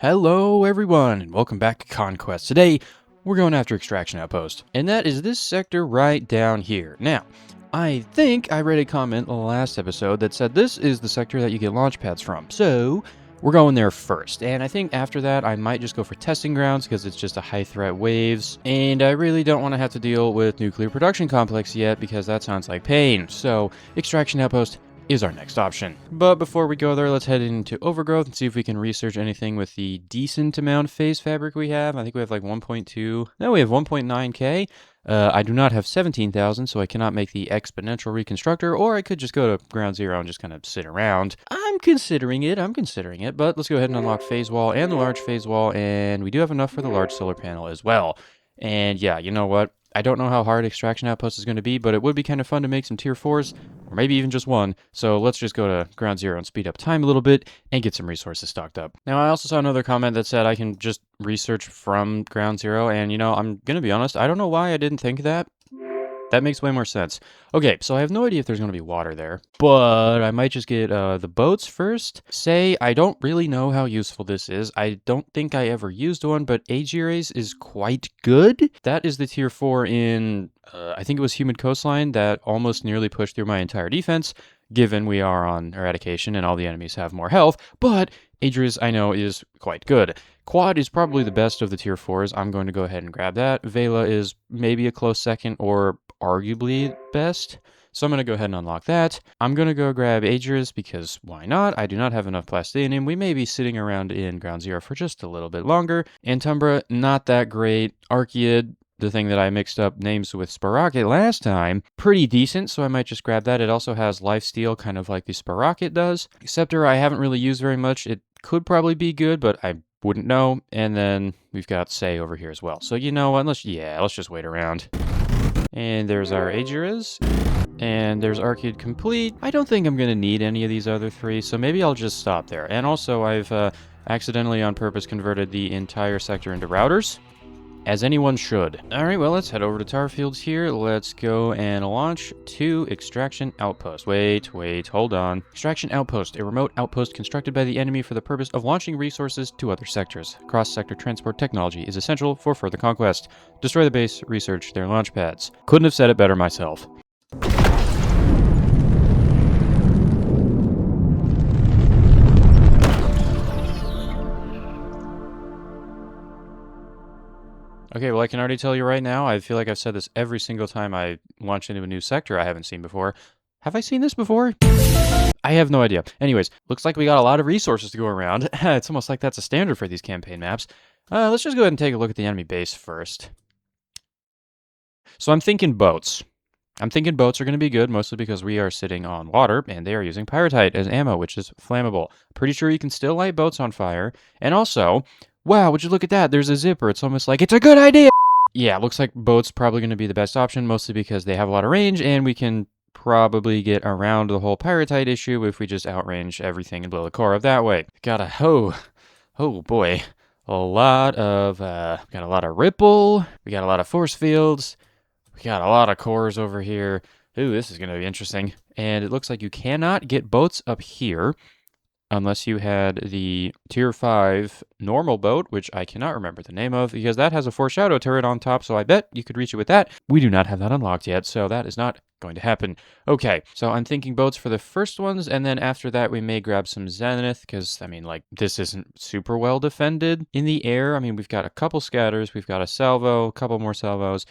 Hello everyone, and welcome back to Conquest. Today, we're going after Extraction Outpost, and that is this sector right down here. Now, I think I read a comment in the last episode that said this is the sector that you get launch pads from, so we're going there first. And I think after that, I might just go for testing grounds because it's just a high threat waves, and I really don't want to have to deal with nuclear production complex yet because that sounds like pain. So, Extraction Outpost is our next option. But before we go there, let's head into Overgrowth and see if we can research anything with the decent amount of phase fabric we have. I think we have like 1.2. No, we have 1.9k. I do not have 17,000, so I cannot make the exponential reconstructor, or I could just go to ground zero and just kind of sit around. I'm considering it, but let's go ahead and unlock phase wall and the large phase wall, and we do have enough for the large solar panel as well. And yeah, you know what? I don't know how hard Extraction Outpost is going to be, but it would be kind of fun to make some tier 4s, or maybe even just one. So let's just go to ground zero and speed up time a little bit and get some resources stocked up. Now, I also saw another comment that said I can just research from ground zero, and I'm going to be honest, I don't know why I didn't think of that. That makes way more sense. Okay, so I have no idea if there's going to be water there, but I might just get the boats first. I don't really know how useful this is. I don't think I ever used one, but Aegires is quite good. That is the tier 4 in, I think it was Humid Coastline that almost nearly pushed through my entire defense, given we are on eradication and all the enemies have more health, but Aegires, I know, is quite good. Quad is probably the best of the tier 4s. I'm going to go ahead and grab that. Vela is maybe a close second or arguably best. So I'm going to go ahead and unlock that. I'm going to go grab Aegires because why not? I do not have enough plastinium. We may be sitting around in ground zero for just a little bit longer. Antumbra, not that great. Archaeid, the thing that I mixed up names with Sprocket last time, pretty decent, so I might just grab that. It also has lifesteal, kind of like the Sprocket does. Scepter I haven't really used very much. It could probably be good, but I wouldn't know. And then we've got Say over here as well. So you know what? Let's just wait around. And there's our Aegires. And there's Archaeid complete. I don't think I'm going to need any of these other three, so maybe I'll just stop there. And also, I've accidentally on purpose converted the entire sector into routers, as anyone should. Alright, well, let's head over to Tarfields here. Let's go and launch to Extraction Outpost. Wait, hold on. Extraction Outpost, a remote outpost constructed by the enemy for the purpose of launching resources to other sectors. Cross-sector transport technology is essential for further conquest. Destroy the base, research their launch pads. Couldn't have said it better myself. Okay, well, I can already tell you right now, I feel like I've said this every single time I launch into a new sector I haven't seen before. Have I seen this before? I have no idea. Anyways, looks like we got a lot of resources to go around. It's almost like that's a standard for these campaign maps. Let's just go ahead and take a look at the enemy base first. So I'm thinking boats. I'm thinking boats are going to be good, mostly because we are sitting on water, and they are using pyrite as ammo, which is flammable. Pretty sure you can still light boats on fire. And also, wow, would you look at that? There's a zipper. It's almost like it's a good idea. Yeah, looks like boats probably going to be the best option, mostly because they have a lot of range, and we can probably get around the whole pyrite issue if we just outrange everything and blow the core up that way. Got a oh boy, got a lot of ripple. We got a lot of force fields. We got a lot of cores over here. Ooh, this is going to be interesting. And it looks like you cannot get boats up here unless you had the tier 5 normal boat, which I cannot remember the name of, because that has a foreshadow turret on top, so I bet you could reach it with that. We do not have that unlocked yet, so that is not going to happen. Okay, so I'm thinking boats for the first ones, and then after that we may grab some Zenith, because, I mean, like, this isn't super well defended in the air. I mean, we've got a couple scatters, we've got a salvo, a couple more salvos.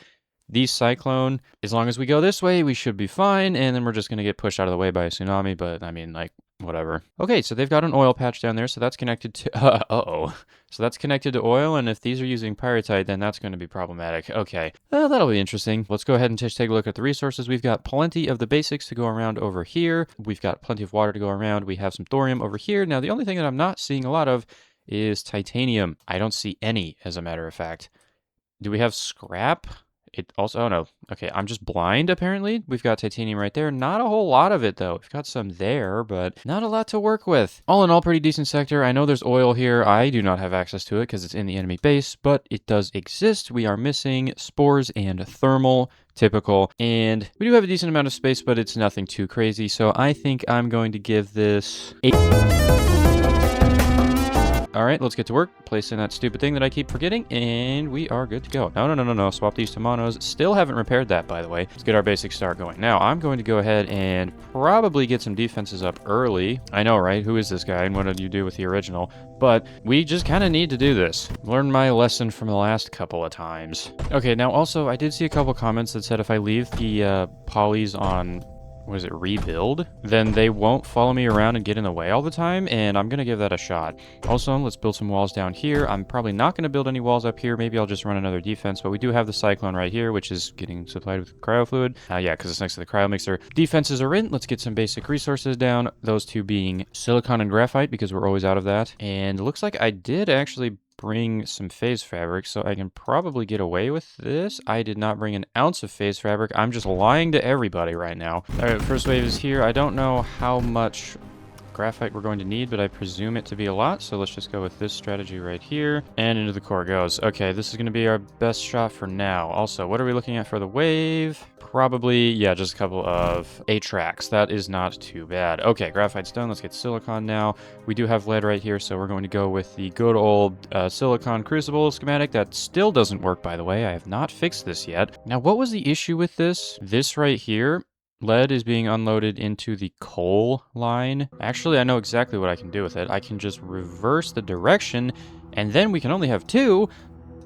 These Cyclone, as long as we go this way, we should be fine, and then we're just going to get pushed out of the way by a tsunami, but, I mean, like, whatever. Okay, so they've got an oil patch down there, so that's connected to... So that's connected to oil, and if these are using pyrite, then that's going to be problematic. Okay, that'll be interesting. Let's go ahead and just take a look at the resources. We've got plenty of the basics to go around over here. We've got plenty of water to go around. We have some thorium over here. Now, the only thing that I'm not seeing a lot of is titanium. I don't see any, as a matter of fact. Do we have scrap? It also, oh no, okay, I'm just blind apparently. We've got titanium right there. Not a whole lot of it though. We've got some there, but not a lot to work with. All in all, pretty decent sector. I know there's oil here. I do not have access to it because it's in the enemy base, but it does exist. We are missing spores and thermal, typical. And we do have a decent amount of space, but it's nothing too crazy. So I think I'm going to give this All right, let's get to work. Place in that stupid thing that I keep forgetting, and we are good to go. No. Swap these to monos. Still haven't repaired that, by the way. Let's get our basic start going. Now, I'm going to go ahead and probably get some defenses up early. I know, right? Who is this guy, and what did you do with the original? But we just kind of need to do this. Learn my lesson from the last couple of times. Okay, now also, I did see a couple comments that said if I leave the polys on... what is it, rebuild, then they won't follow me around and get in the way all the time, and I'm gonna give that a shot. Also, let's build some walls down here. I'm probably not gonna build any walls up here. Maybe I'll just run another defense, but we do have the cyclone right here, which is getting supplied with cryo fluid. Yeah, because it's next to the cryo mixer. Defenses are in. Let's get some basic resources down, those two being silicon and graphite, because we're always out of that. And it looks like I did actually bring some phase fabric, so I can probably get away with this. I did not bring an ounce of phase fabric. I'm just lying to everybody right now. All right, first wave is here. I don't know how much graphite we're going to need, but I presume it to be a lot, so let's just go with this strategy right here, and into the core goes. Okay, this is going to be our best shot for now. Also, what are we looking at for the wave? Probably, yeah, just a couple of 8 tracks. That is not too bad. Okay, graphite's done. Let's get silicon now. We do have lead right here, so we're going to go with the good old silicon crucible schematic. That still doesn't work, by the way. I have not fixed this yet. Now, what was the issue with this? This right here, lead is being unloaded into the coal line. Actually, I know exactly what I can do with it. I can just reverse the direction, and then we can only have 2,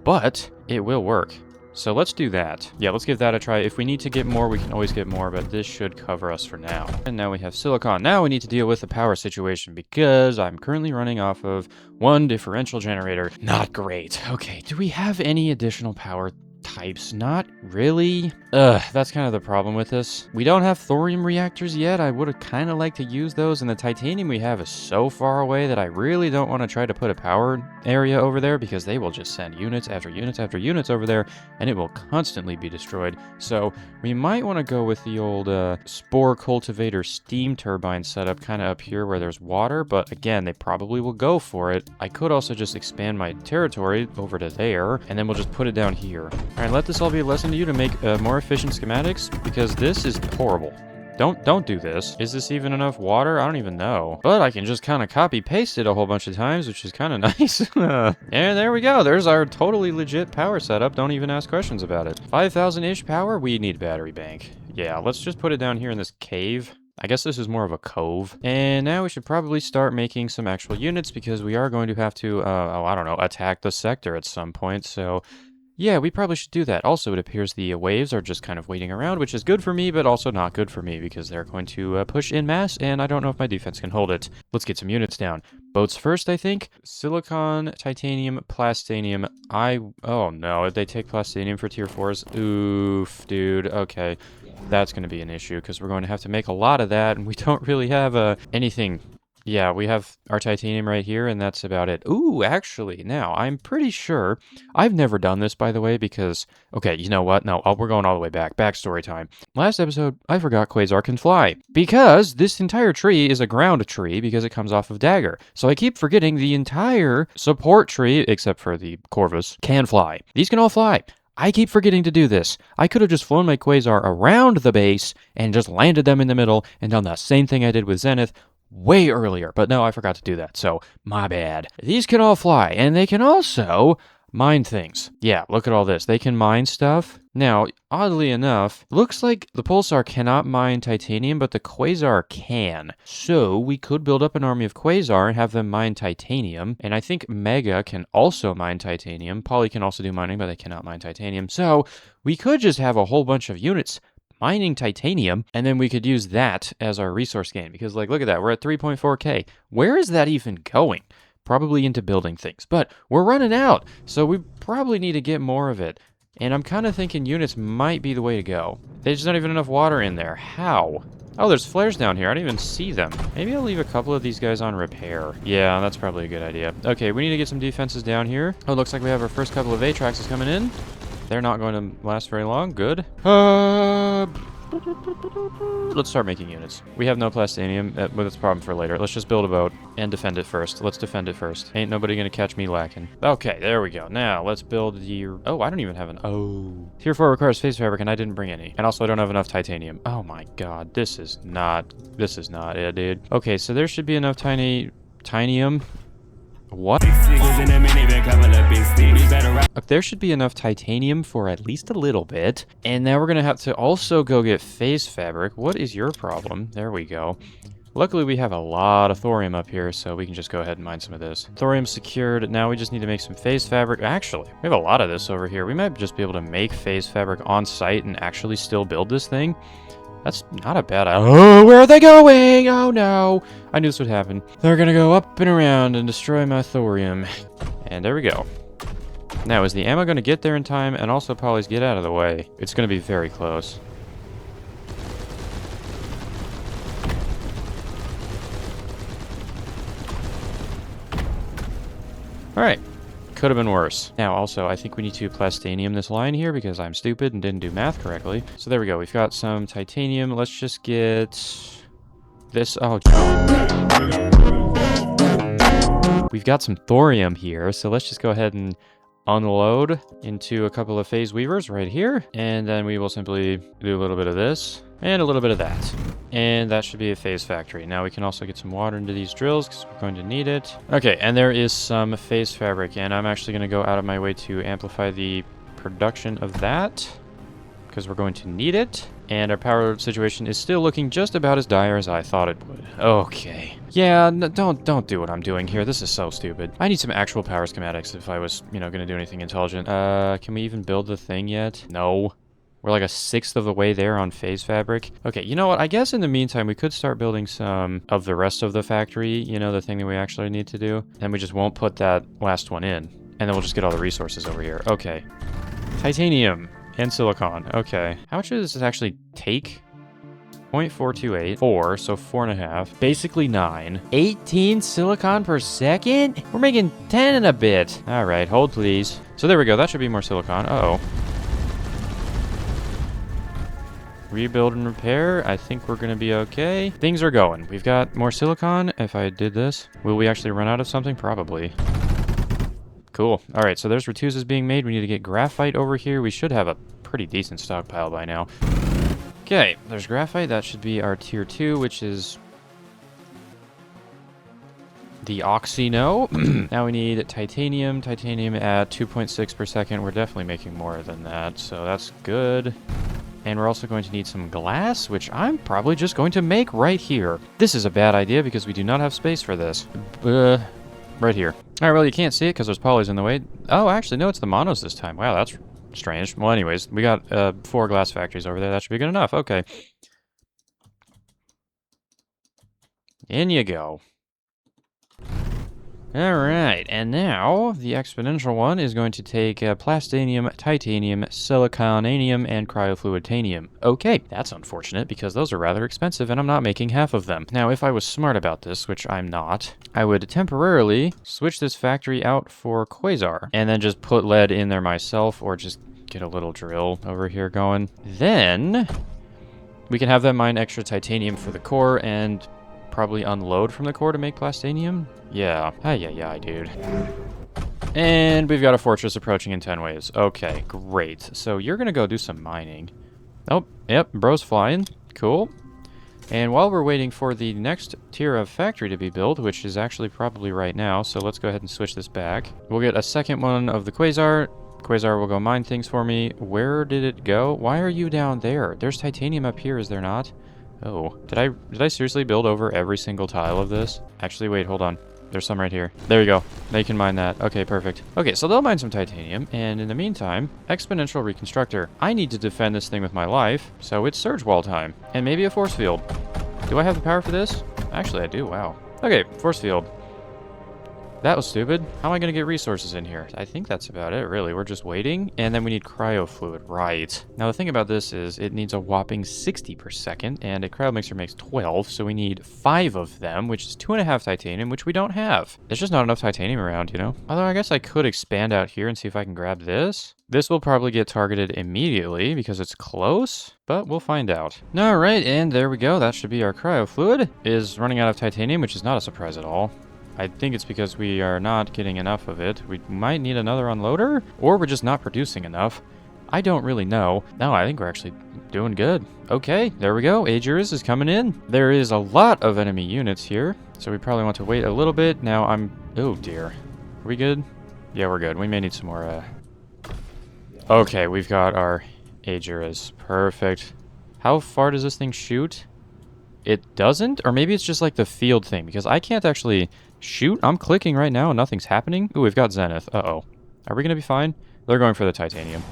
but it will work. So let's do that. Yeah, let's give that a try. If we need to get more, we can always get more, but this should cover us for now. And now we have silicon. Now we need to deal with the power situation because I'm currently running off of 1 differential generator. Not great. Okay, do we have any additional power types? Not really. That's kind of the problem with this. We don't have thorium reactors yet. I would have kind of liked to use those, and the titanium we have is so far away that I really don't want to try to put a power area over there because they will just send units after units after units over there, and it will constantly be destroyed. So we might want to go with the old spore cultivator steam turbine setup kind of up here where there's water, but again, they probably will go for it. I could also just expand my territory over to there, and then we'll just put it down here. All right, let this all be a lesson to you to make more efficient schematics, because this is horrible. Don't do this. Is this even enough water? I don't even know. But I can just kind of copy paste it a whole bunch of times, which is kind of nice. And there we go. There's our totally legit power setup. Don't even ask questions about it. 5,000-ish power? We need a battery bank. Yeah, let's just put it down here in this cave. I guess this is more of a cove. And now we should probably start making some actual units because we are going to have to, I don't know, attack the sector at some point. So yeah, we probably should do that. Also, it appears the waves are just kind of waiting around, which is good for me, but also not good for me because they're going to push in mass, and I don't know if my defense can hold it. Let's get some units down. Boats first, I think. Silicon, titanium, plastanium. Oh no, if they take plastanium for tier 4s. Oof, dude. Okay, that's going to be an issue because we're going to have to make a lot of that, and we don't really have anything. Yeah, we have our titanium right here, and that's about it. Ooh, actually, now, I'm pretty sure... I've never done this, by the way, because... Okay, you know what? No, we're going all the way back. Backstory time. Last episode, I forgot Quasar can fly. Because this entire tree is a ground tree, because it comes off of Dagger. So I keep forgetting the entire support tree, except for the Corvus, can fly. These can all fly. I keep forgetting to do this. I could have just flown my Quasar around the base, and just landed them in the middle, and done the same thing I did with Zenith, way earlier, but no, I forgot to do that, so my bad. These can all fly, and they can also mine things. Yeah, look at all this. They can mine stuff. Now, oddly enough, looks like the Pulsar cannot mine titanium, but the Quasar can. So we could build up an army of Quasar and have them mine titanium, and I think Mega can also mine titanium. Poly can also do mining, but they cannot mine titanium. So we could just have a whole bunch of units mining titanium, and then we could use that as our resource gain, because like, look at that, we're at 3.4k. Where is that even going? Probably into building things, but we're running out, so we probably need to get more of it, and I'm kind of thinking units might be the way to go. There's not even enough water in there. How? Oh, there's flares down here. I didn't even see them. Maybe I'll leave a couple of these guys on repair. Yeah, that's probably a good idea. Okay, we need to get some defenses down here. Oh, looks like we have our first couple of Atraxes coming in. They're not going to last very long. Good. Let's start making units. We have no plastanium, but that's a problem for later. Let's just build a boat and defend it first. Let's defend it first. Ain't nobody gonna catch me lacking. Okay, there we go. Now, let's build the... Oh, I don't even have an... Oh. Tier 4 requires phase fabric, and I didn't bring any. And also, I don't have enough titanium. Oh my god, this is not it, dude. Okay, so there should be enough titanium. What? There should be enough titanium for at least a little bit. And now we're going to have to also go get phase fabric. What is your problem? There we go. Luckily, we have a lot of thorium up here, so we can just go ahead and mine some of this. Thorium secured. Now we just need to make some phase fabric. Actually, we have a lot of this over here. We might just be able to make phase fabric on site and actually still build this thing. That's not a bad idea. Oh, where are they going? Oh, no. I knew this would happen. They're going to go up and around and destroy my thorium. And there we go. Now, is the ammo going to get there in time? And also, Polly's get out of the way. It's going to be very close. Alright. Could have been worse. Now, also, I think we need to plastanium this line here because I'm stupid and didn't do math correctly. So there we go. We've got some titanium. Let's just get this. Oh, we've got some thorium here. So let's just go ahead and unload into a couple of phase weavers right here. And then we will simply do a little bit of this and a little bit of that. And that should be a phase factory. Now we can also get some water into these drills because we're going to need it. Okay, and there is some phase fabric, and I'm actually going to go out of my way to amplify the production of that because we're going to need it. And our power situation is still looking just about as dire as I thought it would. Okay. Yeah, don't do what I'm doing here. This is so stupid. I need some actual power schematics if I was, going to do anything intelligent. Can we even build the thing yet? No. We're like a sixth of the way there on phase fabric. Okay, you know what? I guess in the meantime, we could start building some of the rest of the factory, the thing that we actually need to do. And we just won't put that last one in. And then we'll just get all the resources over here. Okay. Titanium and silicon. Okay. How much does this actually take? 0.428. 4, so 4.5. Basically 9. 18 silicon per second? We're making 10 and a bit. All right, hold please. So there we go. That should be more silicon. Uh-oh. Rebuild and repair. I think we're gonna be okay. Things are going. We've got more silicon. If I did this, will we actually run out of something? Probably. Cool. All right, so there's retusas being made. We need to get graphite over here. We should have a pretty decent stockpile by now. Okay, there's graphite. That should be our tier 2, which is the oxino. Now we need titanium. Titanium at 2.6 per second. We're definitely making more than that, so that's good. And we're also going to need some glass, which I'm probably just going to make right here. This is a bad idea because we do not have space for this. Right here. All right, well, you can't see it because there's polys in the way. Oh, actually, no, it's the monos this time. Wow, that's strange. Well, anyways, we got 4 glass factories over there. That should be good enough. Okay. In you go. Alright, and now the exponential one is going to take plastanium, titanium, siliconanium, and cryofluidanium. Okay, that's unfortunate because those are rather expensive and I'm not making half of them. Now, if I was smart about this, which I'm not, I would temporarily switch this factory out for quasar and then just put lead in there myself or just get a little drill over here going. Then we can have them mine extra titanium for the core and probably unload from the core to make plastanium. Yeah. Ay, dude. And we've got a fortress approaching in 10 waves. Okay, great. So you're gonna go do some mining. Oh, yep, bro's flying. Cool. And while we're waiting for the next tier of factory to be built, which is actually probably right now, so let's go ahead and switch this back. We'll get a second one of the quasar. Quasar will go mine things for me. Where did it go? Why are you down there? There's titanium up here, is there not? Oh, did I seriously build over every single tile of this? Actually, wait, hold on. There's some right here. There you go. They can mine that. Okay, perfect. Okay, so they'll mine some titanium, and in the meantime, exponential reconstructor. I need to defend this thing with my life, so it's surge wall time. And maybe a force field. Do I have the power for this? Actually, I do. Wow. Okay, force field. That was stupid. How am I going to get resources in here? I think that's about it, really. We're just waiting. And then we need cryo fluid. Right. Now, the thing about this is it needs a whopping 60 per second, and a cryo mixer makes 12, so we need 5 of them, which is 2.5 titanium, which we don't have. There's just not enough titanium around, Although I guess I could expand out here and see if I can grab this. This will probably get targeted immediately because it's close, but we'll find out. All right, and there we go. That should be our cryo fluid. It is running out of titanium, which is not a surprise at all. I think it's because we are not getting enough of it. We might need another unloader, or we're just not producing enough. I don't really know. No, I think we're actually doing good. Okay, there we go. Aegis is coming in. There is a lot of enemy units here, so we probably want to wait a little bit. Now oh dear. Are we good? Yeah, we're good. We may need some more, Okay, we've got our Aegiras. Perfect. How far does this thing shoot? It doesn't? Or maybe it's just like the field thing, because I can't actually shoot. I'm clicking right now and nothing's happening. Ooh, we've got Zenith. Uh-oh. Are we going to be fine? They're going for the titanium.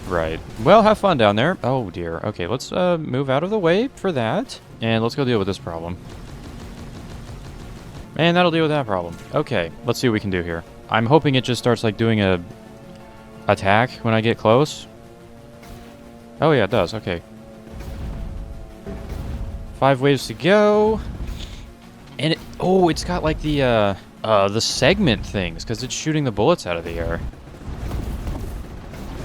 Right. Well, have fun down there. Oh, dear. Okay, let's move out of the way for that. And let's go deal with this problem. And that'll deal with that problem. Okay, let's see what we can do here. I'm hoping it just starts, like, doing a attack when I get close. Oh, yeah, it does. Okay. 5 waves to go. And it's got, like, the segment things, because it's shooting the bullets out of the air.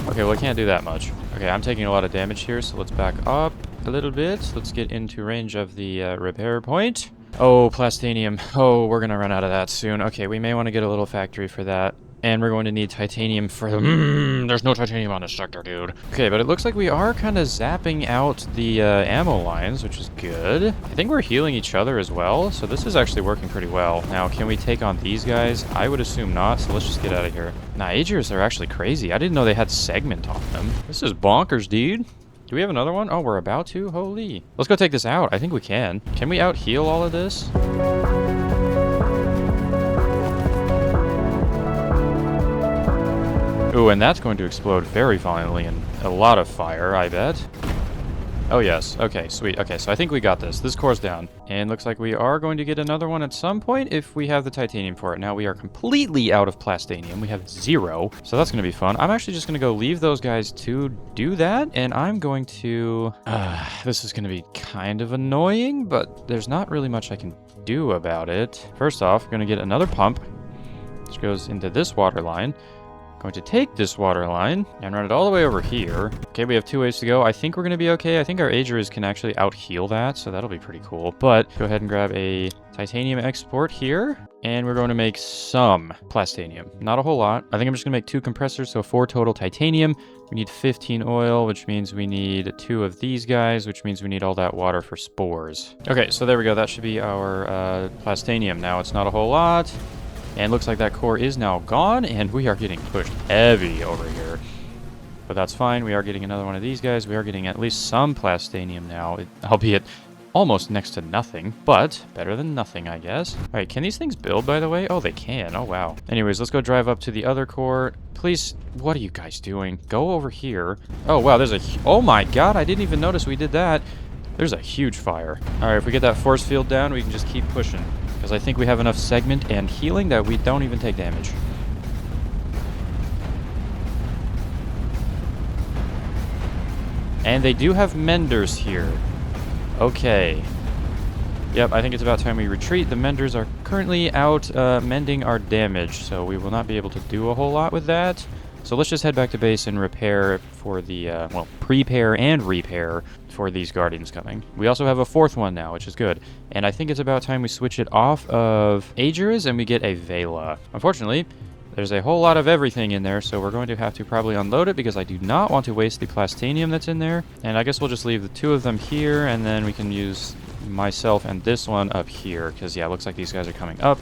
Okay, well, I can't do that much. Okay, I'm taking a lot of damage here, so let's back up a little bit. Let's get into range of the repair point. Oh, plastinium. Oh, we're going to run out of that soon. Okay, we may want to get a little factory for that. And we're going to need titanium for the... there's no titanium on this sector, dude. Okay, but it looks like we are kind of zapping out the ammo lines, which is good. I think we're healing each other as well, so this is actually working pretty well. Now, can we take on these guys? I would assume not, so let's just get out of here. Nah, Aegiras are actually crazy. I didn't know they had segment on them. This is bonkers, dude. Do we have another one? Oh, we're about to? Holy. Let's go take this out. I think we can. Can we out-heal all of this? Ooh, and that's going to explode very violently and a lot of fire, I bet. Oh, yes. Okay, sweet. Okay, so I think we got this. This core's down. And looks like we are going to get another one at some point if we have the titanium for it. Now, we are completely out of plastanium. We have 0. So that's going to be fun. I'm actually just going to go leave those guys to do that. And I'm going to... this is going to be kind of annoying, but there's not really much I can do about it. First off, we're going to get another pump, which goes into this water line. Going to take this water line and run it all the way over here. Okay, we have 2 ways to go. I think we're going to be okay. I think our Aegiras can actually out-heal that, so that'll be pretty cool. But go ahead and grab a titanium export here, and we're going to make some plastanium. Not a whole lot. I think I'm just going to make 2 compressors, so 4 total titanium. We need 15 oil, which means we need 2 of these guys, which means we need all that water for spores. Okay, so there we go. That should be our plastanium. Now, it's not a whole lot. And looks like that core is now gone, and we are getting pushed heavy over here. But that's fine. We are getting another one of these guys. We are getting at least some plastanium now, albeit almost next to nothing, but better than nothing, I guess. All right, can these things build, by the way? Oh, they can. Oh, wow. Anyways, let's go drive up to the other core. Please, what are you guys doing? Go over here. Oh, wow, there's a... Oh, my God, I didn't even notice we did that. There's a huge fire. All right, if we get that force field down, we can just keep pushing. Because I think we have enough segment and healing that we don't even take damage. And they do have menders here. Okay. Yep, I think it's about time we retreat. The menders are currently out mending our damage, so we will not be able to do a whole lot with that. So let's just head back to base and repair for the, well, prepare and repair for these Guardians coming. We also have a 4th one now, which is good. And I think it's about time we switch it off of Aegiras and we get a Vela. Unfortunately, there's a whole lot of everything in there, so we're going to have to probably unload it because I do not want to waste the plastanium that's in there. And I guess we'll just leave the 2 of them here, and then we can use myself and this one up here, because, yeah, it looks like these guys are coming up.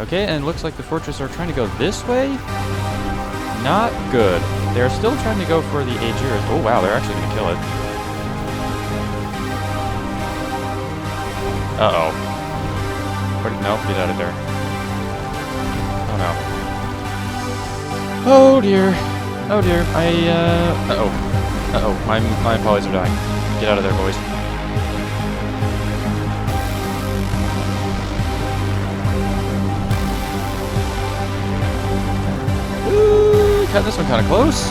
Okay, and it looks like the fortress are trying to go this way. Not good. They're still trying to go for the Aegiras. Oh, wow, they're actually going to kill it. Uh-oh. No, get out of there. Oh, no. Oh, dear. Oh, dear. Uh-oh. Uh-oh. My polys are dying. Get out of there, boys. Ooh, cut this one kind of close.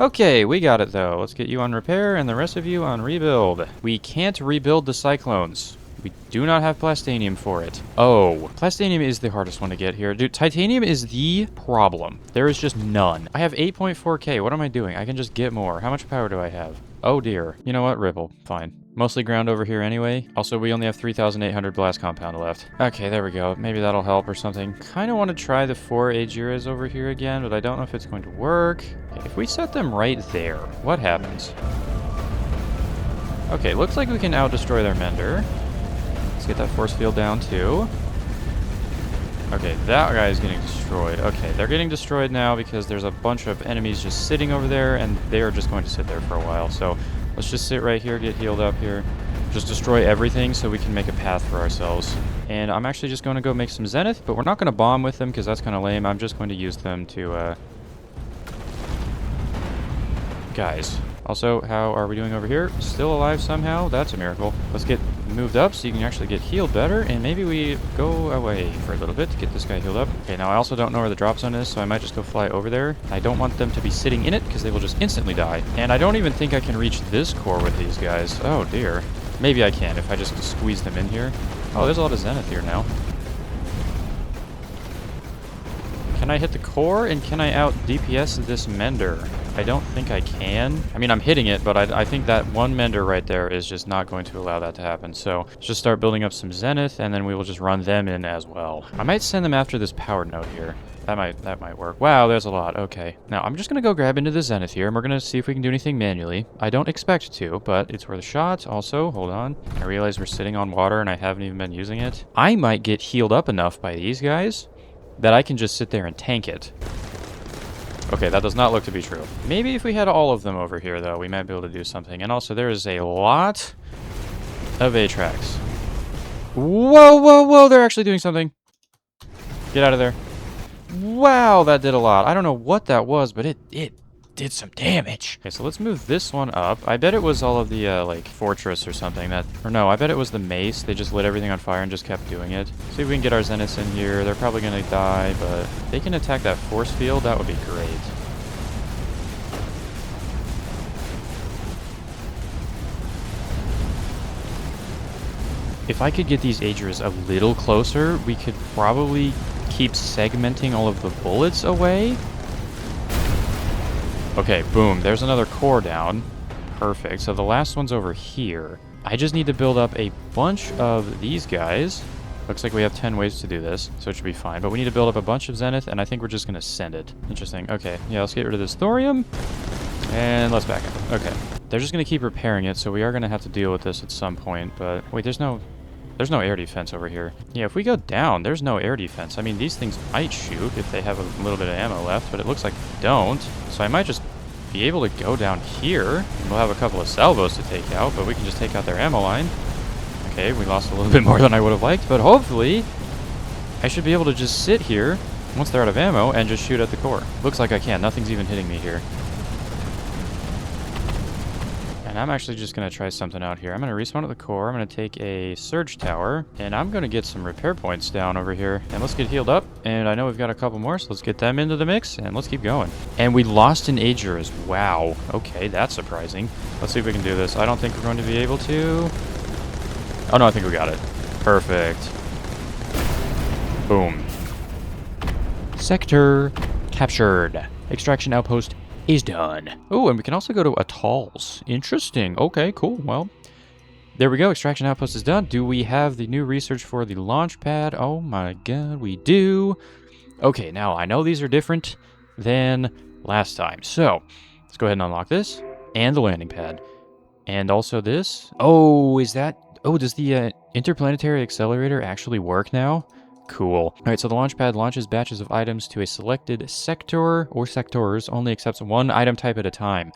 Okay, we got it though. Let's get you on repair and the rest of you on rebuild. We can't rebuild the Cyclones. We do not have plastanium for it. Oh, plastanium is the hardest one to get here. Dude, titanium is the problem. There is just none. I have 8.4K. What am I doing? I can just get more. How much power do I have? Oh dear. You know what? Ripple. Fine. Mostly ground over here anyway. Also, we only have 3,800 blast compound left. Okay, there we go. Maybe that'll help or something. Kind of want to try the 4 Aegiras over here again, but I don't know if it's going to work. Okay, if we set them right there, what happens? Okay, looks like we can out-destroy their Mender. Let's get that force field down too. Okay, that guy is getting destroyed. Okay, they're getting destroyed now because there's a bunch of enemies just sitting over there, and they are just going to sit there for a while. So let's just sit right here, get healed up here. Just destroy everything so we can make a path for ourselves. And I'm actually just going to go make some Zenith, but we're not going to bomb with them because that's kind of lame. I'm just going to use them to, Guys. Also, how are we doing over here? Still alive somehow? That's a miracle. Let's get moved up so you can actually get healed better, and maybe we go away for a little bit to get this guy healed up. Okay, now I also don't know where the drop zone is, so I might just go fly over there. I don't want them to be sitting in it because they will just instantly die. And I don't even think I can reach this core with these guys. Oh, dear. Maybe I can if I just squeeze them in here. Oh, there's a lot of Zenith here now. Can I hit the core, and can I out DPS this Mender? I don't think I can. I mean, I'm hitting it, but I think that one Mender right there is just not going to allow that to happen. So let's just start building up some Zenith, and then we will just run them in as well. I might send them after this power node here. That might work. Wow, there's a lot. Okay. Now, I'm just going to go grab into the Zenith here, and we're going to see if we can do anything manually. I don't expect to, but it's worth a shot. Also, hold on. I realize we're sitting on water, and I haven't even been using it. I might get healed up enough by these guys that I can just sit there and tank it. Okay, that does not look to be true. Maybe if we had all of them over here, though, we might be able to do something. And also, there is a lot of Atrax. Whoa, whoa, whoa! They're actually doing something. Get out of there. Wow, that did a lot. I don't know what that was, but it did some damage. Okay, so let's move this one up. I bet it was all of the, like, fortress or something that... Or no, I bet it was the mace. They just lit everything on fire and just kept doing it. See if we can get our Zeniths in here. They're probably gonna die, but if they can attack that force field, that would be great. If I could get these Agers a little closer, we could probably keep segmenting all of the bullets away. Okay, boom. There's another core down. Perfect. So the last one's over here. I just need to build up a bunch of these guys. Looks like we have 10 ways to do this, so it should be fine. But we need to build up a bunch of Zenith, and I think we're just going to send it. Interesting. Okay, yeah, let's get rid of this thorium. And let's back up. Okay. They're just going to keep repairing it, so we are going to have to deal with this at some point. But wait, there's no air defense over here. Yeah, if we go down, there's no air defense. I mean, these things might shoot if they have a little bit of ammo left, but it looks like they don't. So I might just be able to go down here. We'll have a couple of salvos to take out, but we can just take out their ammo line. Okay, we lost a little bit more than I would have liked, but hopefully I should be able to just sit here once they're out of ammo and just shoot at the core. Looks like I can. Nothing's even hitting me here. And I'm actually just going to try something out here. I'm going to respawn at the core. I'm going to take a surge tower, and I'm going to get some repair points down over here. And let's get healed up. And I know we've got a couple more, so let's get them into the mix, and let's keep going. And we lost an Ager as wow. Okay, that's surprising. Let's see if we can do this. I don't think we're going to be able to. Oh, no, I think we got it. Perfect. Boom. Sector captured. Extraction outpost is done. Oh, and we can also go to atolls. Interesting. Okay, cool. Well, there we go. Extraction outpost is done. Do we have the new research for the launch pad? Oh my god, we do. Okay, now I know these are different than last time. So, let's go ahead and unlock this. And the landing pad. And also this. Oh, is that... Oh, does the interplanetary accelerator actually work now? Cool. All right, so the launch pad launches batches of items to a selected sector or sectors, only accepts one item type at a time.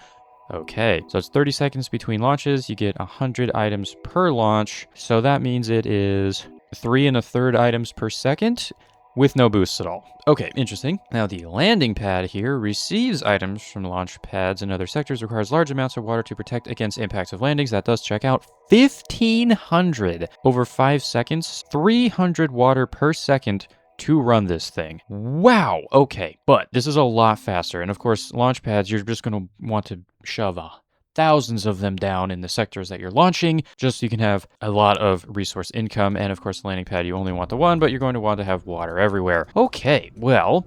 Okay, so it's 30 seconds between launches. You get 100 items per launch. So that means it is 3 1/3 items per second with no boosts at all. Okay, interesting. Now the landing pad here receives items from launch pads and other sectors, requires large amounts of water to protect against impacts of landings. That does check out. 1,500 over 5 seconds, 300 water per second to run this thing. Wow, okay, but this is a lot faster. And of course, launch pads, you're just going to want to shove thousands of them down in the sectors that you're launching, just so you can have a lot of resource income. And of course, the landing pad, you only want the one, but you're going to want to have water everywhere. Okay, well,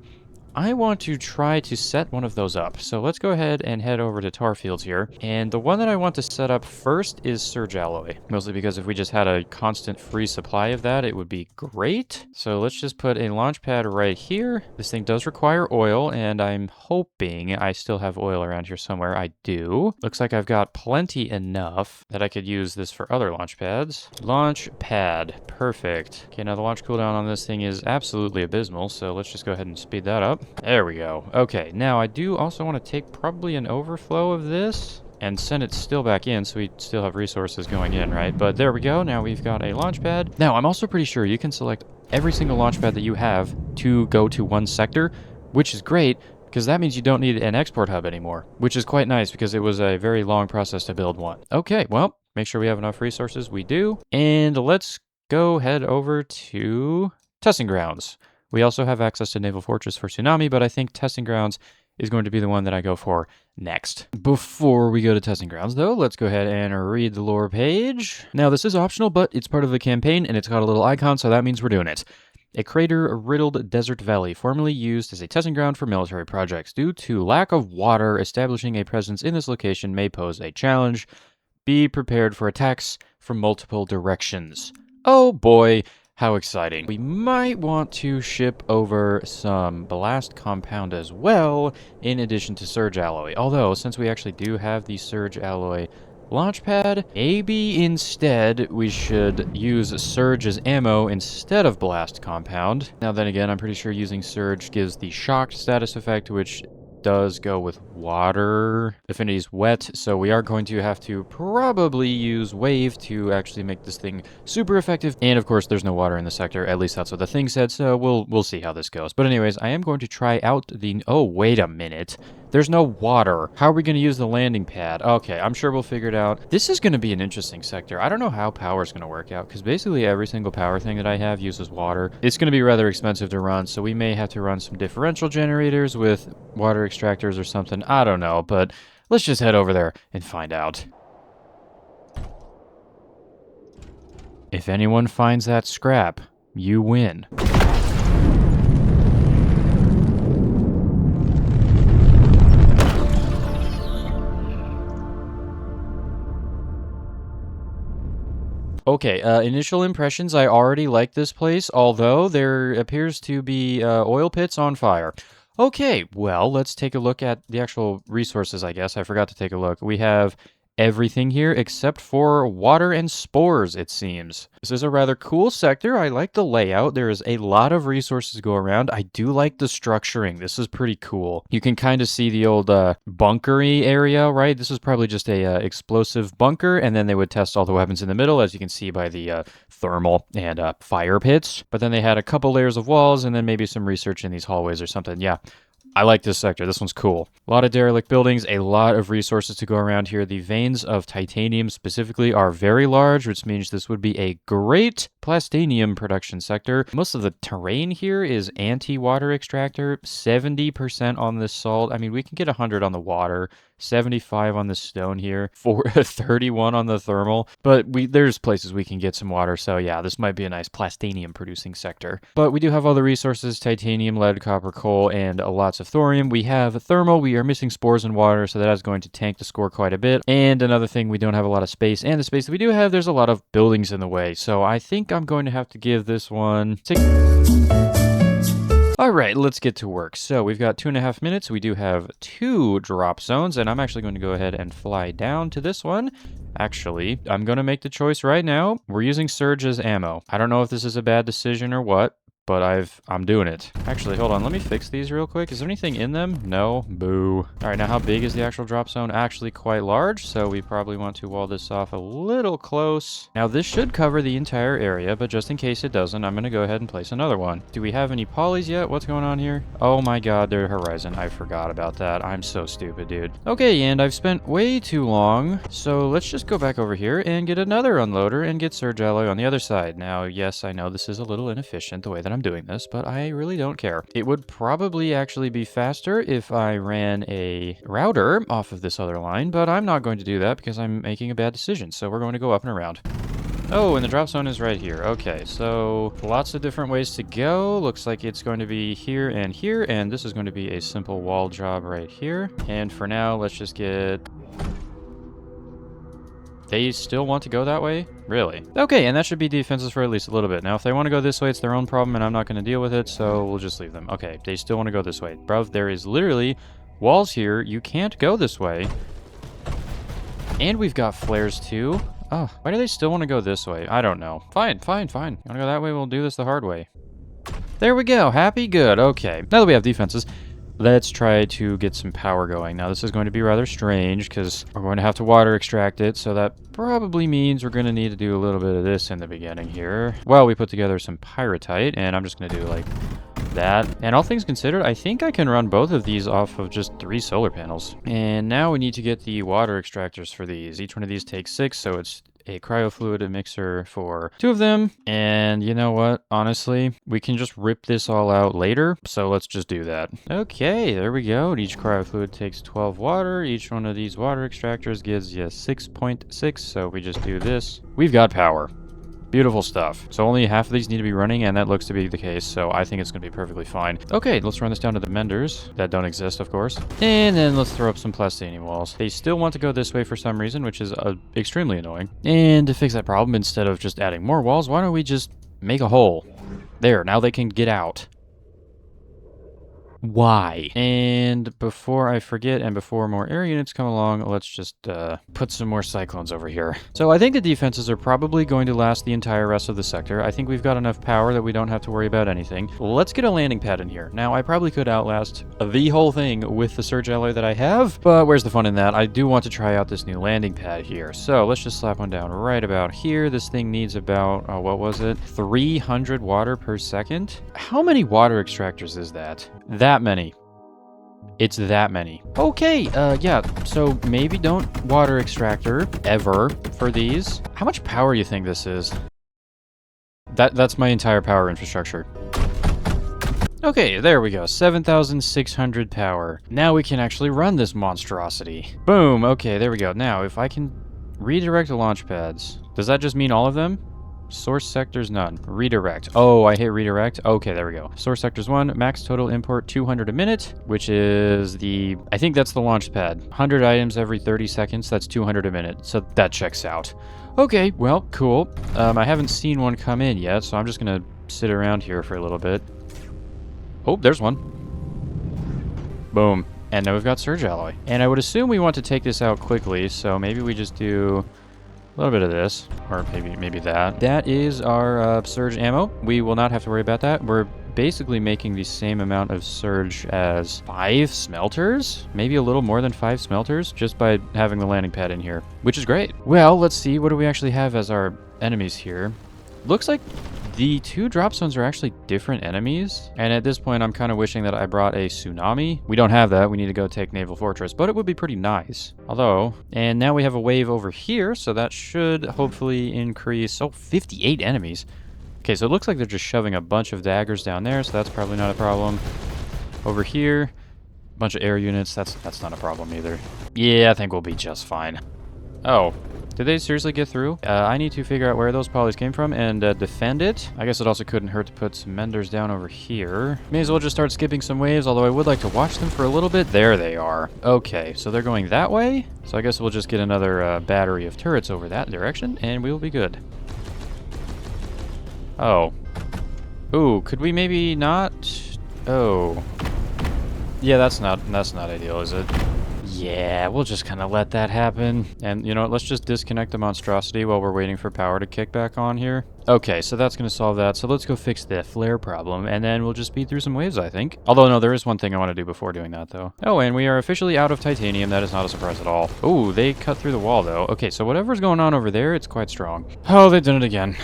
I want to try to set one of those up. So let's go ahead and head over to tar fields here. And the one that I want to set up first is surge alloy, mostly because if we just had a constant free supply of that, it would be great. So let's just put a launch pad right here. This thing does require oil, and I'm hoping I still have oil around here somewhere. I do. Looks like I've got plenty enough that I could use this for other launch pads. Launch pad. Perfect. Okay, now the launch cooldown on this thing is absolutely abysmal, so let's just go ahead and speed that up. There we go. Okay, now I do also want to take probably an overflow of this and send it still back in so we still have resources going in, right? But there we go. Now we've got a launch pad. Now, I'm also pretty sure you can select every single launch pad that you have to go to one sector, which is great because that means you don't need an export hub anymore, which is quite nice because it was a very long process to build one. Okay, well, make sure we have enough resources. We do. And let's go head over to testing grounds. We also have access to Naval Fortress for Tsunami, but I think testing grounds is going to be the one that I go for next. Before we go to testing grounds, though, let's go ahead and read the lore page. Now, this is optional, but it's part of the campaign, and it's got a little icon, so that means we're doing it. A crater-riddled desert valley, formerly used as a testing ground for military projects. Due to lack of water, establishing a presence in this location may pose a challenge. Be prepared for attacks from multiple directions. Oh boy, how exciting. We might want to ship over some blast compound as well, in addition to surge alloy. Although, since we actually do have the surge alloy launchpad, maybe instead we should use surge as ammo instead of blast compound. Now then again, I'm pretty sure using surge gives the shocked status effect, which does go with water. Affinity's wet, so we are going to have to probably use wave to actually make this thing super effective. And of course, there's no water in the sector. At least that's what the thing said, so we'll see how this goes. But anyways, I am going to try out the... Oh, wait a minute. There's no water. How are we going to use the landing pad? Okay, I'm sure we'll figure it out. This is going to be an interesting sector. I don't know how power is going to work out, because basically every single power thing that I have uses water. It's going to be rather expensive to run, so we may have to run some differential generators with water extractors or something. I don't know, but let's just head over there and find out. If anyone finds that scrap, you win. Okay, initial impressions, I already like this place, although there appears to be oil pits on fire. Okay, well, let's take a look at the actual resources, I guess. I forgot to take a look. We have everything here except for water and spores, it seems. This is a rather cool sector. I like the layout. There is a lot of resources to go around. I do like the structuring. This is pretty cool. You can kind of see the old bunkery area, right? This is probably just a explosive bunker, and then they would test all the weapons in the middle, as you can see by the thermal and fire pits. But then they had a couple layers of walls, and then maybe some research in these hallways or something. Yeah. I like this sector. This one's cool. A lot of derelict buildings, a lot of resources to go around here. The veins of titanium specifically are very large, which means this would be a great plastanium production sector. Most of the terrain here is anti-water extractor, 70% on this salt. I mean, we can get 100 on the water, 75 on the stone here, 31 on the thermal, but there's places we can get some water, so yeah, this might be a nice plastanium producing sector. But we do have all the resources: titanium, lead, copper, coal, and lots of thorium. We have thermal. We are missing spores and water, so that is going to tank the score quite a bit. And another thing, we don't have a lot of space, and the space that we do have, there's a lot of buildings in the way, so I think I'm going to have to give this one... All right, let's get to work. So we've got 2.5 minutes. We do have 2 drop zones, and I'm actually going to go ahead and fly down to this one. Actually, I'm going to make the choice right now. We're using surge as ammo. I don't know if this is a bad decision or what, but I'm doing it. Actually, hold on. Let me fix these real quick. Is there anything in them? No. Boo. All right, now how big is the actual drop zone? Actually quite large, so we probably want to wall this off a little close. Now, this should cover the entire area, but just in case it doesn't, I'm going to go ahead and place another one. Do we have any polys yet? What's going on here? Oh my god, they're horizon. I forgot about that. I'm so stupid, dude. Okay, and I've spent way too long, so let's just go back over here and get another unloader and get surge alloy on the other side. Now, yes, I know this is a little inefficient the way that I'm doing this, but I really don't care. It would probably actually be faster if I ran a router off of this other line, but I'm not going to do that because I'm making a bad decision, so we're going to go up and around. Oh, and the drop zone is right here. Okay, so lots of different ways to go. Looks like it's going to be here, and this is going to be a simple wall job right here. And for now, let's just get... They still want to go that way? Really? Okay, and that should be defenses for at least a little bit. Now, if they want to go this way, it's their own problem, and I'm not going to deal with it, so we'll just leave them. Okay, they still want to go this way. Bruv, there is literally walls here. You can't go this way. And we've got flares, too. Oh, why do they still want to go this way? I don't know. Fine, fine, fine. You want to go that way? We'll do this the hard way. There we go. Happy, good. Okay, now that we have defenses, let's try to get some power going. Now, this is going to be rather strange because we're going to have to water extract it, so that probably means we're going to need to do a little bit of this in the beginning here. Well, we put together some pyrrhotite, and I'm just going to do, like, that. And all things considered, I think I can run both of these off of just 3 solar panels. And now we need to get the water extractors for these. Each one of these takes 6, so it's a cryofluid mixer for 2 of them. And you know what? Honestly, we can just rip this all out later, so let's just do that. Okay, there we go. And each cryofluid takes 12 water. Each one of these water extractors gives you 6.6, so we just do this. We've got power. Beautiful stuff. So only half of these need to be running, and that looks to be the case, so I think it's going to be perfectly fine. Okay, let's run this down to the menders. That don't exist, of course. And then let's throw up some plastinium walls. They still want to go this way for some reason, which is extremely annoying. And to fix that problem, instead of just adding more walls, why don't we just make a hole? There, now they can get out. Why? And before I forget and before more air units come along, let's just put some more cyclones over here. So I think the defenses are probably going to last the entire rest of the sector. I think we've got enough power that we don't have to worry about anything. Let's get a landing pad in here. Now, I probably could outlast the whole thing with the surge alloy that I have, but where's the fun in that? I do want to try out this new landing pad here. So let's just slap one down right about here. This thing needs about, what was it? 300 water per second? How many water extractors is that? That many. It's that many. Okay, yeah, so maybe don't water extractor ever for these. How much power do you think this is? That's my entire power infrastructure. Okay, there we go. 7,600 power. Now we can actually run this monstrosity. Boom, okay, there we go. Now, if I can redirect the launch pads, does that just mean all of them? Source sectors, none. Redirect. Oh, I hit redirect. Okay, there we go. Source sectors 1, max total import 200 a minute, which is the... I think that's the launch pad. 100 items every 30 seconds, that's 200 a minute. So that checks out. Okay, well, cool. I haven't seen one come in yet, so I'm just gonna sit around here for a little bit. Oh, there's one. Boom. And now we've got surge alloy. And I would assume we want to take this out quickly, so maybe we just do... a little bit of this, or maybe that. That is our surge ammo. We will not have to worry about that. We're basically making the same amount of surge as 5 smelters, maybe a little more than 5 smelters, just by having the landing pad in here, which is great. Well, let's see, what do we actually have as our enemies here? Looks like the 2 drop zones are actually different enemies, and at this point I'm kind of wishing that I brought a tsunami. We don't have that, we need to go take Naval Fortress, but it would be pretty nice. Although, and now we have a wave over here, so that should hopefully increase, 58 enemies. Okay, so it looks like they're just shoving a bunch of daggers down there, so that's probably not a problem. Over here, a bunch of air units, that's not a problem either. Yeah, I think we'll be just fine. Oh. Did they seriously get through? I need to figure out where those polys came from and defend it. I guess it also couldn't hurt to put some menders down over here. May as well just start skipping some waves, although I would like to watch them for a little bit. There they are. Okay, so they're going that way. So I guess we'll just get another battery of turrets over that direction, and we will be good. Oh. Ooh, could we maybe not? Oh. Yeah, that's not ideal, is it? Yeah, we'll just kind of let that happen. And, you know what, let's just disconnect the monstrosity while we're waiting for power to kick back on here. Okay, so that's going to solve that. So let's go fix the flare problem, and then we'll just speed through some waves, I think. Although, no, there is one thing I want to do before doing that, though. Oh, and we are officially out of titanium. That is not a surprise at all. Ooh, they cut through the wall, though. Okay, so whatever's going on over there, it's quite strong. Oh, they've done it again.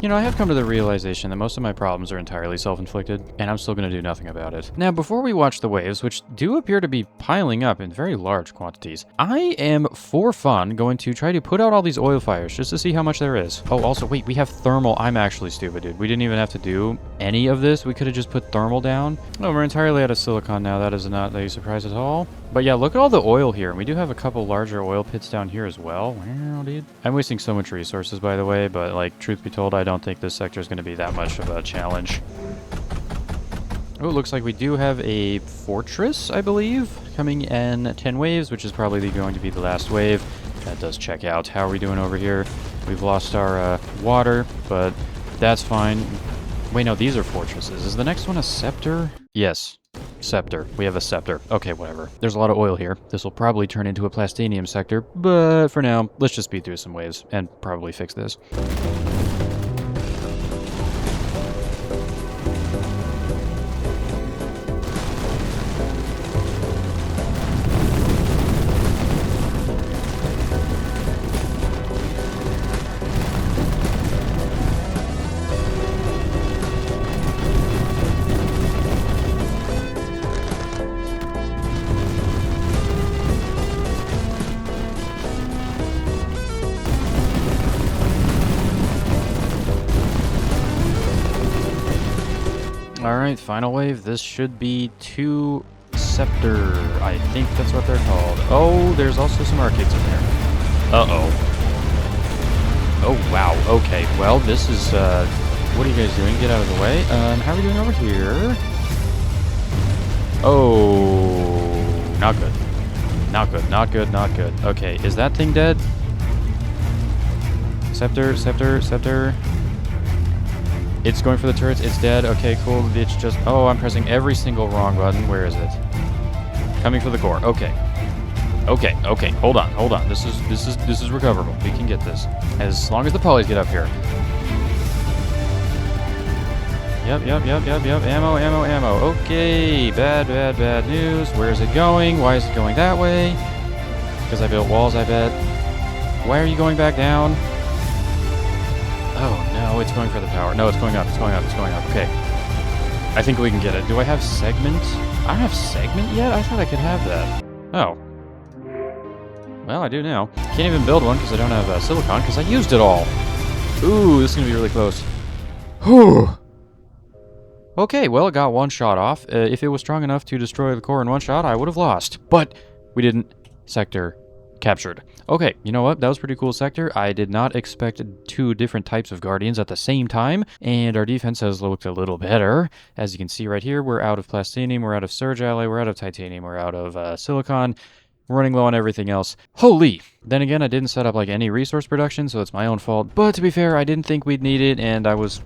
You know, I have come to the realization that most of my problems are entirely self-inflicted, and I'm still going to do nothing about it. Now, before we watch the waves, which do appear to be piling up in very large quantities, I am, for fun, going to try to put out all these oil fires just to see how much there is. Oh, also, wait, we have thermal. I'm actually stupid, dude. We didn't even have to do any of this. We could have just put thermal down. Oh, we're entirely out of silicon now. That is not a surprise at all. But yeah, look at all the oil here. And we do have a couple larger oil pits down here as well. Wow, dude. I'm wasting so much resources, by the way, but like, truth be told, I don't think this sector is going to be that much of a challenge. Oh, it looks like we do have a fortress, I believe, coming in 10 waves, which is probably going to be the last wave. That does check out. How are we doing over here? We've lost our water, but that's fine. Wait, no, these are fortresses. Is the next one a scepter? Yes, scepter. We have a scepter. Okay, whatever. There's a lot of oil here. This will probably turn into a plastinium sector, but for now, let's just speed through some waves and probably fix this. Alright, final wave. This should be 2 scepter. I think that's what they're called. Oh, there's also some arcades in there. Uh-oh. Oh, wow. Okay, well, this is, what are you guys doing? Get out of the way. How are we doing over here? Oh, not good. Not good, not good, not good. Okay, is that thing dead? Scepter, scepter, scepter. It's going for the turrets. It's dead. Okay, cool. It's just... Oh, I'm pressing every single wrong button. Where is it? Coming for the core. Okay. Okay, okay. Hold on, hold on. This is recoverable. We can get this. As long as the polys get up here. Yep. Ammo, ammo, ammo. Okay. Bad news. Where is it going? Why is it going that way? Because I built walls, I bet. Why are you going back down? Oh, no, it's going for the power. No, it's going up, it's going up, it's going up. Okay. I think we can get it. Do I have segment? I don't have segment yet? I thought I could have that. Oh. Well, I do now. Can't even build one because I don't have silicon because I used it all. Ooh, this is going to be really close. Whew. Okay, well, it got one shot off. If it was strong enough to destroy the core in one shot, I would have lost. But we didn't. Sector captured. Okay, you know what? That was pretty cool sector. I did not expect 2 different types of guardians at the same time, and our defense has looked a little better. As you can see right here, we're out of plastinium, we're out of surge alloy, we're out of titanium, we're out of silicon. We're running low on everything else. Holy! Then again, I didn't set up like any resource production, so it's my own fault. But to be fair, I didn't think we'd need it, and I was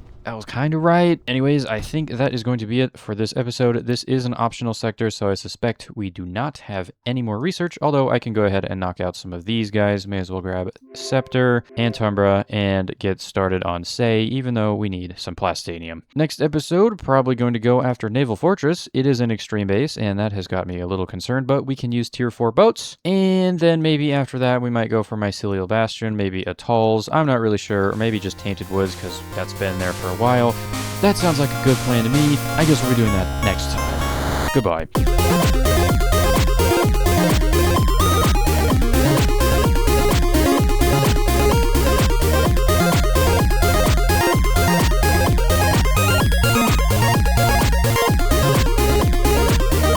kind of right. Anyways, I think that is going to be it for this episode. This is an optional sector, so I suspect we do not have any more research, although I can go ahead and knock out some of these guys. May as well grab Scepter and Tumbra and get started on Say, even though we need some plastinium. Next episode, probably going to go after Naval Fortress. It is an extreme base, and that has got me a little concerned, but we can use tier 4 boats, and then maybe after that, we might go for Mycelial Bastion, maybe Atolls. I'm not really sure, or maybe just Tainted Woods, because that's been there for a while. That sounds like a good plan to me. I guess we'll be doing that next time. Goodbye.